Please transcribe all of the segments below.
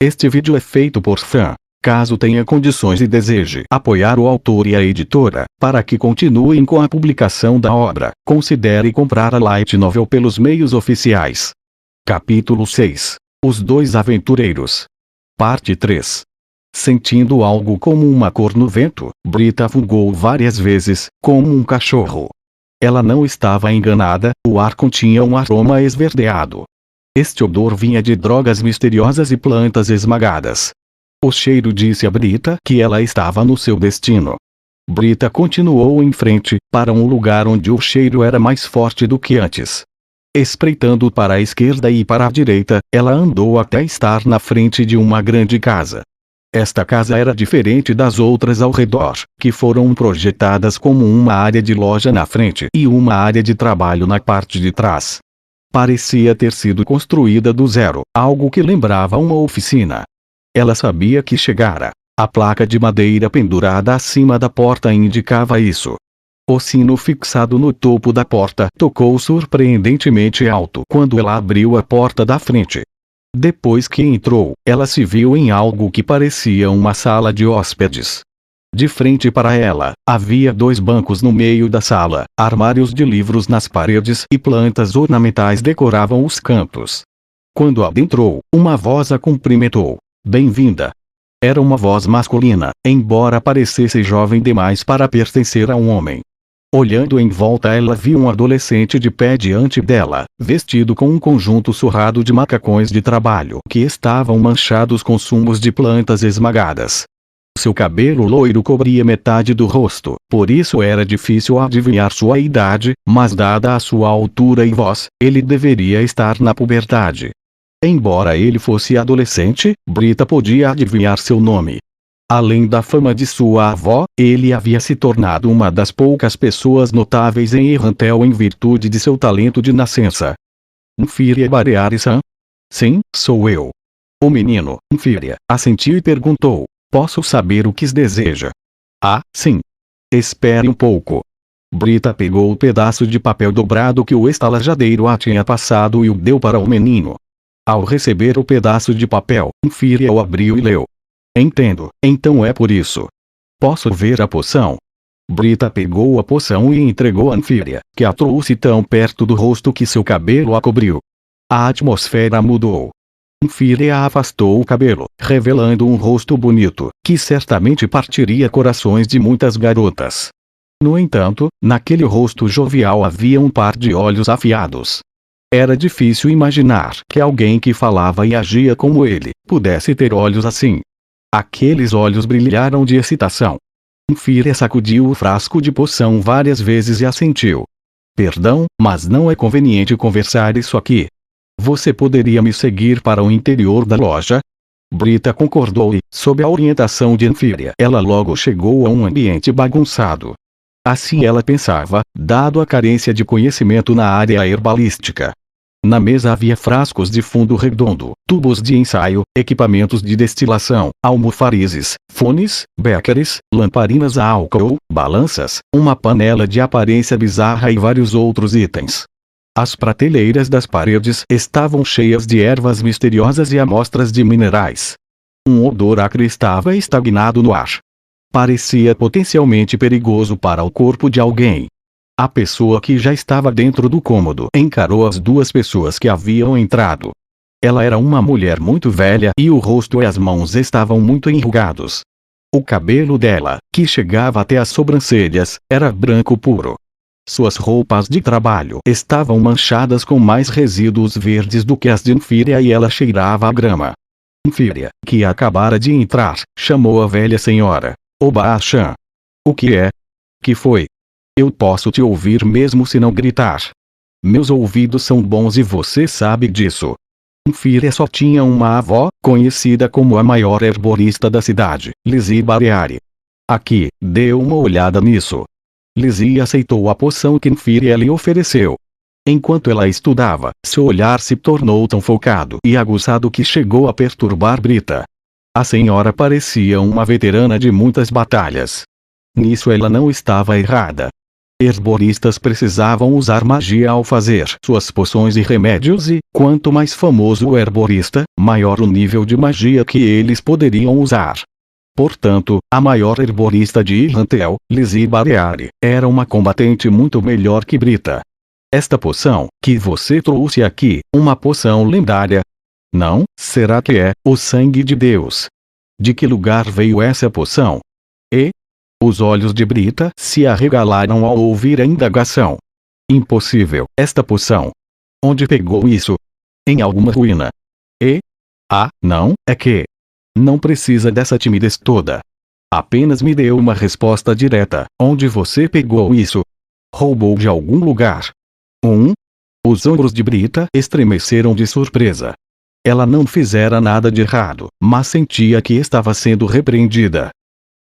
Este vídeo é feito por fã. Caso tenha condições e deseje apoiar o autor e a editora, para que continuem com a publicação da obra, considere comprar a Light Novel pelos meios oficiais. Capítulo 6. Os dois aventureiros. Parte 3. Sentindo algo como uma cor no vento, Brita fungou várias vezes, como um cachorro. Ela não estava enganada, o ar continha um aroma esverdeado. Este odor vinha de drogas misteriosas e plantas esmagadas. O cheiro disse a Brita que ela estava no seu destino. Brita continuou em frente, para um lugar onde o cheiro era mais forte do que antes. Espreitando para a esquerda e para a direita, ela andou até estar na frente de uma grande casa. Esta casa era diferente das outras ao redor, que foram projetadas como uma área de loja na frente e uma área de trabalho na parte de trás. Parecia ter sido construída do zero, algo que lembrava uma oficina. Ela sabia que chegara. A placa de madeira pendurada acima da porta indicava isso. O sino fixado no topo da porta tocou surpreendentemente alto quando ela abriu a porta da frente. Depois que entrou, ela se viu em algo que parecia uma sala de hóspedes. De frente para ela, havia dois bancos no meio da sala, armários de livros nas paredes e plantas ornamentais decoravam os cantos. Quando adentrou, uma voz a cumprimentou. Bem-vinda. Era uma voz masculina, embora parecesse jovem demais para pertencer a um homem. Olhando em volta, ela viu um adolescente de pé diante dela, vestido com um conjunto surrado de macacões de trabalho que estavam manchados com sumos de plantas esmagadas. Seu cabelo loiro cobria metade do rosto, por isso era difícil adivinhar sua idade, mas dada a sua altura e voz, ele deveria estar na puberdade. Embora ele fosse adolescente, Brita podia adivinhar seu nome. Além da fama de sua avó, ele havia se tornado uma das poucas pessoas notáveis em Errantel em virtude de seu talento de nascença. Nfiria Bareari-san? Sim, sou eu. O menino, Nfiria, assentiu e perguntou. Posso saber o que deseja? Ah, sim. Espere um pouco. Brita pegou o pedaço de papel dobrado que o estalajadeiro a tinha passado e o deu para o menino. Ao receber o pedaço de papel, Nfiria o abriu e leu. Entendo, então é por isso. Posso ver a poção? Brita pegou a poção e entregou a Nfiria, que a trouxe tão perto do rosto que seu cabelo a cobriu. A atmosfera mudou. Nfiria afastou o cabelo, revelando um rosto bonito, que certamente partiria corações de muitas garotas. No entanto, naquele rosto jovial havia um par de olhos afiados. Era difícil imaginar que alguém que falava e agia como ele, pudesse ter olhos assim. Aqueles olhos brilharam de excitação. Nfiria sacudiu o frasco de poção várias vezes e assentiu. Perdão, mas não é conveniente conversar isso aqui. Você poderia me seguir para o interior da loja? Brita concordou e, sob a orientação de Nfiria, ela logo chegou a um ambiente bagunçado. Assim ela pensava, dado a carência de conhecimento na área herbalística. Na mesa havia frascos de fundo redondo, tubos de ensaio, equipamentos de destilação, almofarizes, fones, beckers, lamparinas a álcool, balanças, uma panela de aparência bizarra e vários outros itens. As prateleiras das paredes estavam cheias de ervas misteriosas e amostras de minerais. Um odor acre estava estagnado no ar. Parecia potencialmente perigoso para o corpo de alguém. A pessoa que já estava dentro do cômodo encarou as duas pessoas que haviam entrado. Ela era uma mulher muito velha e o rosto e as mãos estavam muito enrugados. O cabelo dela, que chegava até as sobrancelhas, era branco puro. Suas roupas de trabalho estavam manchadas com mais resíduos verdes do que as de Nfiria e ela cheirava a grama. Nfiria, que acabara de entrar, chamou a velha senhora. Oba-chan. O que é? Que foi? Eu posso te ouvir mesmo se não gritar. Meus ouvidos são bons e você sabe disso. Nfiria só tinha uma avó, conhecida como a maior herborista da cidade, Lizzie Bareari. Aqui, dê uma olhada nisso. Lizzie aceitou a poção que Nfiria lhe ofereceu. Enquanto ela estudava, seu olhar se tornou tão focado e aguçado que chegou a perturbar Brita. A senhora parecia uma veterana de muitas batalhas. Nisso ela não estava errada. Herboristas precisavam usar magia ao fazer suas poções e remédios e, quanto mais famoso o herborista, maior o nível de magia que eles poderiam usar. Portanto, a maior herborista de Irrantel, Lizzie Bareari, era uma combatente muito melhor que Brita. Esta poção, que você trouxe aqui, uma poção lendária? Não, será que é o sangue de Deus? De que lugar veio essa poção? E? Os olhos de Brita se arregalaram ao ouvir a indagação. Impossível, esta poção. Onde pegou isso? Em alguma ruína. E? Ah, não, é que... Não precisa dessa timidez toda. Apenas me dê uma resposta direta. Onde você pegou isso? Roubou de algum lugar. Os ombros de Brita estremeceram de surpresa. Ela não fizera nada de errado, mas sentia que estava sendo repreendida.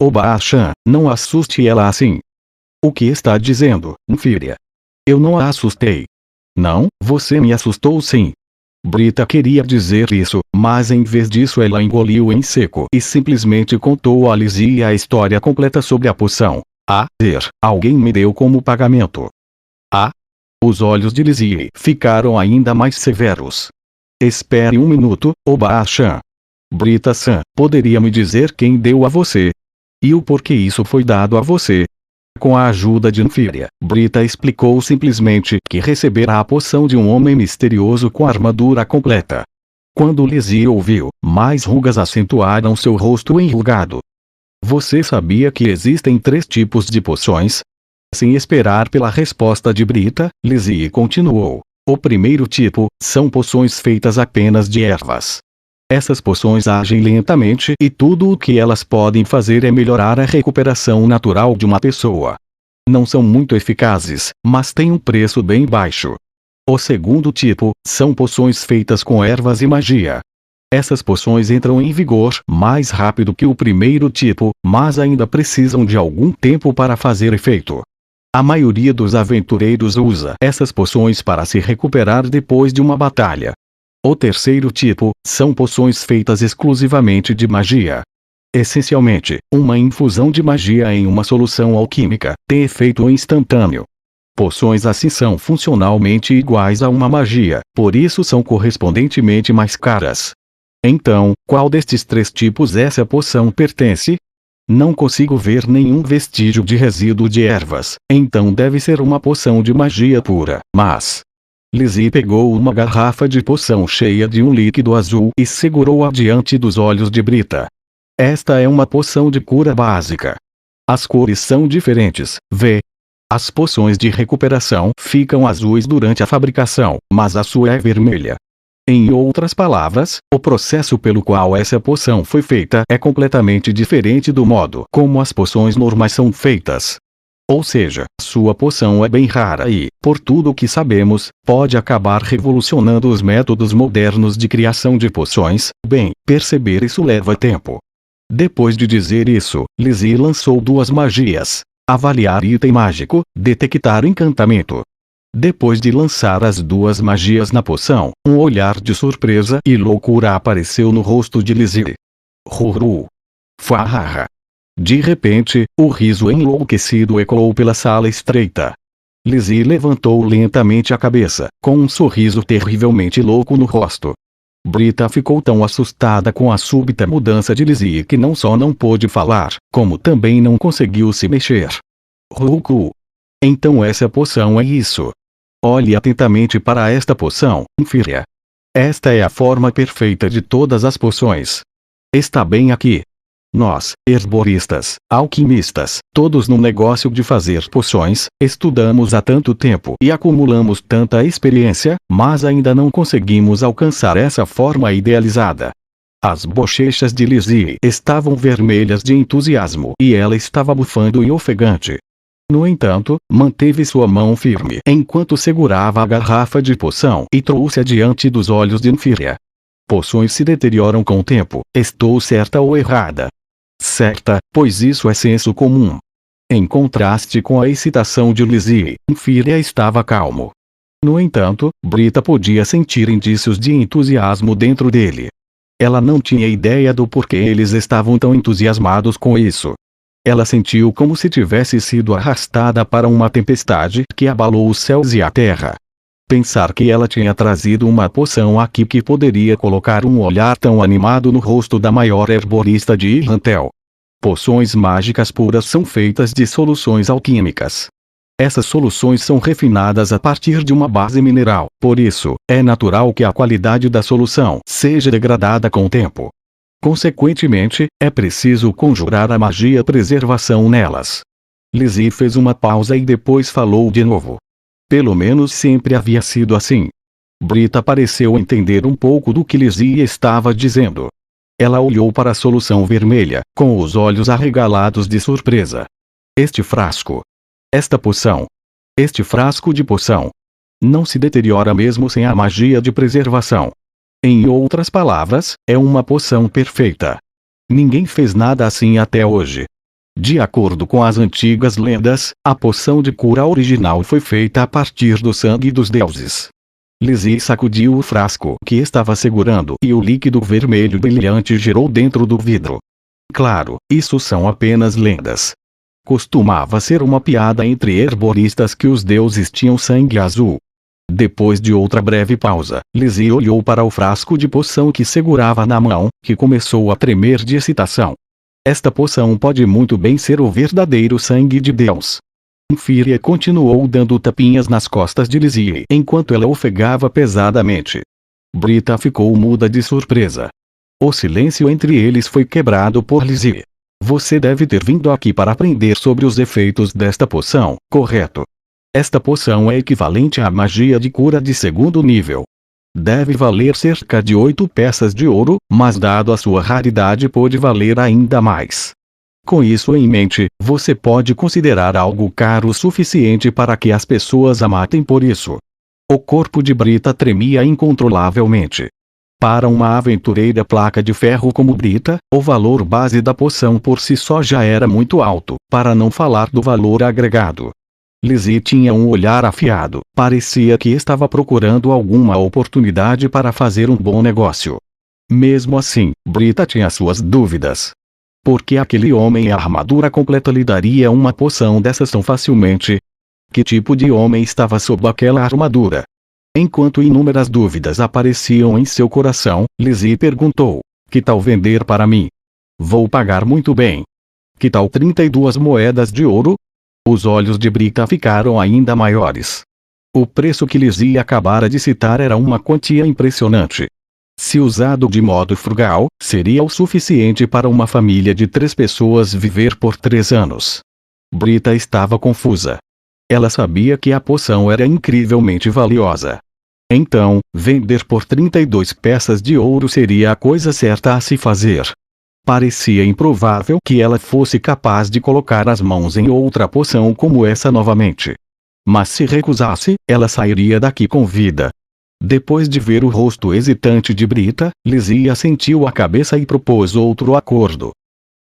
Oba-chan, não assuste ela assim. O que está dizendo, filha? Eu não a assustei. Não, você me assustou sim. Brita queria dizer isso, mas em vez disso ela engoliu em seco e simplesmente contou a Lizzie a história completa sobre a poção. Alguém me deu como pagamento. Os olhos de Lizzie ficaram ainda mais severos. Espere um minuto, Oba-chan. Brita-san, poderia me dizer quem deu a você? E o porquê isso foi dado a você? Com a ajuda de Nfiria, Brita explicou simplesmente que recebera a poção de um homem misterioso com armadura completa. Quando Lizzie ouviu, mais rugas acentuaram seu rosto enrugado. Você sabia que existem 3 tipos de poções? Sem esperar pela resposta de Brita, Lizzie continuou. O primeiro tipo, são poções feitas apenas de ervas. Essas poções agem lentamente e tudo o que elas podem fazer é melhorar a recuperação natural de uma pessoa. Não são muito eficazes, mas têm um preço bem baixo. O segundo tipo, são poções feitas com ervas e magia. Essas poções entram em vigor mais rápido que o primeiro tipo, mas ainda precisam de algum tempo para fazer efeito. A maioria dos aventureiros usa essas poções para se recuperar depois de uma batalha. O terceiro tipo, são poções feitas exclusivamente de magia. Essencialmente, uma infusão de magia em uma solução alquímica, tem efeito instantâneo. Poções assim são funcionalmente iguais a uma magia, por isso são correspondentemente mais caras. Então, qual destes 3 tipos essa poção pertence? Não consigo ver nenhum vestígio de resíduo de ervas, então deve ser uma poção de magia pura, mas... Lizzie pegou uma garrafa de poção cheia de um líquido azul e segurou-a diante dos olhos de Brita. Esta é uma poção de cura básica. As cores são diferentes, vê? As poções de recuperação ficam azuis durante a fabricação, mas a sua é vermelha. Em outras palavras, o processo pelo qual essa poção foi feita é completamente diferente do modo como as poções normais são feitas. Ou seja, sua poção é bem rara e, por tudo o que sabemos, pode acabar revolucionando os métodos modernos de criação de poções. Bem, perceber isso leva tempo. Depois de dizer isso, Lizzie lançou 2 magias. Avaliar item mágico, detectar encantamento. Depois de lançar as 2 magias na poção, um olhar de surpresa e loucura apareceu no rosto de Lizzie. Ruru. Fahaha. De repente, o riso enlouquecido ecoou pela sala estreita. Lizzie levantou lentamente a cabeça, com um sorriso terrivelmente louco no rosto. Brita ficou tão assustada com a súbita mudança de Lizzie que não só não pôde falar, como também não conseguiu se mexer. Ruku. Então essa poção é isso. Olhe atentamente para esta poção, filha. Esta é a forma perfeita de todas as poções. Está bem aqui. Nós, herboristas, alquimistas, todos no negócio de fazer poções, estudamos há tanto tempo e acumulamos tanta experiência, mas ainda não conseguimos alcançar essa forma idealizada. As bochechas de Lizzie estavam vermelhas de entusiasmo e ela estava bufando e ofegante. No entanto, manteve sua mão firme enquanto segurava a garrafa de poção e trouxe-a diante dos olhos de Nfiria. Poções se deterioram com o tempo, estou certa ou errada? Certa, pois isso é senso comum. Em contraste com a excitação de Lizzie, Nfiria estava calmo. No entanto, Brita podia sentir indícios de entusiasmo dentro dele. Ela não tinha ideia do porquê eles estavam tão entusiasmados com isso. Ela sentiu como se tivesse sido arrastada para uma tempestade que abalou os céus e a terra. Pensar que ela tinha trazido uma poção aqui que poderia colocar um olhar tão animado no rosto da maior herborista de Irrantel. Poções mágicas puras são feitas de soluções alquímicas. Essas soluções são refinadas a partir de uma base mineral, por isso, é natural que a qualidade da solução seja degradada com o tempo. Consequentemente, é preciso conjurar a magia preservação nelas. Lizzie fez uma pausa e depois falou de novo. Pelo menos sempre havia sido assim. Brita pareceu entender um pouco do que Lizzie estava dizendo. Ela olhou para a solução vermelha, com os olhos arregalados de surpresa. Este frasco. Esta poção. Este frasco de poção. Não se deteriora mesmo sem a magia de preservação. Em outras palavras, é uma poção perfeita. Ninguém fez nada assim até hoje. De acordo com as antigas lendas, a poção de cura original foi feita a partir do sangue dos deuses. Lizzie sacudiu o frasco que estava segurando e o líquido vermelho brilhante girou dentro do vidro. Claro, isso são apenas lendas. Costumava ser uma piada entre herboristas que os deuses tinham sangue azul. Depois de outra breve pausa, Lizzie olhou para o frasco de poção que segurava na mão, que começou a tremer de excitação. Esta poção pode muito bem ser o verdadeiro sangue de Deus. Fíria continuou dando tapinhas nas costas de Lizzie enquanto ela ofegava pesadamente. Brita ficou muda de surpresa. O silêncio entre eles foi quebrado por Lizzie. Você deve ter vindo aqui para aprender sobre os efeitos desta poção, correto? Esta poção é equivalente à magia de cura de segundo nível. Deve valer cerca de 8 peças de ouro, mas dado a sua raridade pode valer ainda mais. Com isso em mente, você pode considerar algo caro o suficiente para que as pessoas a matem por isso. O corpo de Brita tremia incontrolavelmente. Para uma aventureira placa de ferro como Brita, o valor base da poção por si só já era muito alto, para não falar do valor agregado. Lizzie tinha um olhar afiado, parecia que estava procurando alguma oportunidade para fazer um bom negócio. Mesmo assim, Brita tinha suas dúvidas. Por que aquele homem em armadura completa lhe daria uma poção dessas tão facilmente? Que tipo de homem estava sob aquela armadura? Enquanto inúmeras dúvidas apareciam em seu coração, Lizzie perguntou: que tal vender para mim? Vou pagar muito bem. Que tal 32 moedas de ouro? Os olhos de Brita ficaram ainda maiores. O preço que Lizzie acabara de citar era uma quantia impressionante. Se usado de modo frugal, seria o suficiente para uma família de 3 pessoas viver por 3 anos. Brita estava confusa. Ela sabia que a poção era incrivelmente valiosa. Então, vender por 32 peças de ouro seria a coisa certa a se fazer. Parecia improvável que ela fosse capaz de colocar as mãos em outra poção como essa novamente. Mas se recusasse, ela sairia daqui com vida. Depois de ver o rosto hesitante de Brita, Lizzie assentiu a cabeça e propôs outro acordo.